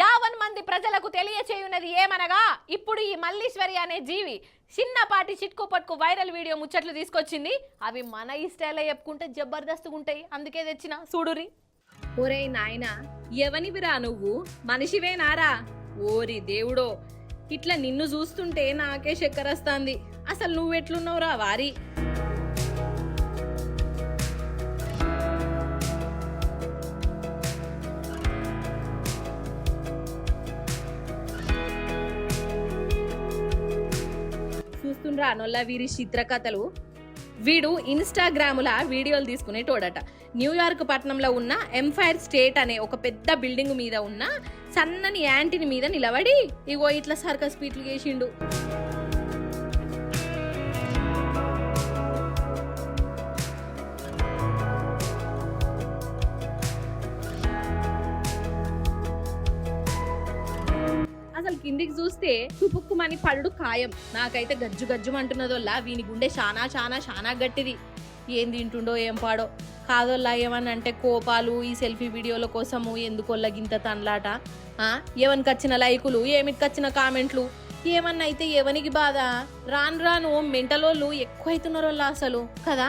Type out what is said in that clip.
50 మంది ప్రజలకు తెలియచేయున్నది ఏమనగా ఇప్పుడు ఈ మల్లీశ్వరి అనే జీవి చిన్నపాటి చిట్కు పట్టుకు వైరల్ వీడియో ముచ్చట్లు తీసుకొచ్చింది. అవి మన ఈ స్టైల్లో చెప్పుకుంటే జబర్దస్తుగా ఉంటాయి, అందుకే తెచ్చిన చూడురి. ఒరే నాయనా, ఎవనివిరా నువ్వు? మనిషివేనారా? ఓరి దేవుడో, ఇట్లా నిన్ను చూస్తుంటే నాకే చక్కరొస్తాంది. అసలు నువ్వెట్లున్నావురా వారి? చూస్తుండ్రా నొల్ల వీరి చిత్రకథలు. వీడు ఇన్స్టాగ్రాముల వీడియోలు తీసుకునేటోడట. న్యూయార్క్ పట్టణంలో ఉన్న ఎంపైర్ స్టేట్ అనే ఒక పెద్ద బిల్డింగ్ మీద ఉన్న సన్నని యాంటీని మీద నిలబడి ఇగో ఇట్లా సర్కస్ పీట్లు చేసిండు. అసలు కిందికి చూస్తే తుపుక్కుమని పడుడు ఖాయం. నాకైతే గజ్జు గజ్జు అంటున్నదోల్లా వీని గుండె చానా చానా చానా గట్టిది. ఏం తింటుండో ఏం పాడో కాదోల్లా. ఏమని అంటే కోపాలు, ఈ సెల్ఫీ వీడియోల కోసము ఎందుకోల్లా గింత తనలాట. ఎవరికి వచ్చిన లైకులు, ఏమిటికి వచ్చిన కామెంట్లు, ఏమన్నా అయితే ఎవనికి బాధ. రాను రాను మెంటలోళ్ళు ఎక్కువ అవుతున్నారోల్లా అసలు కదా.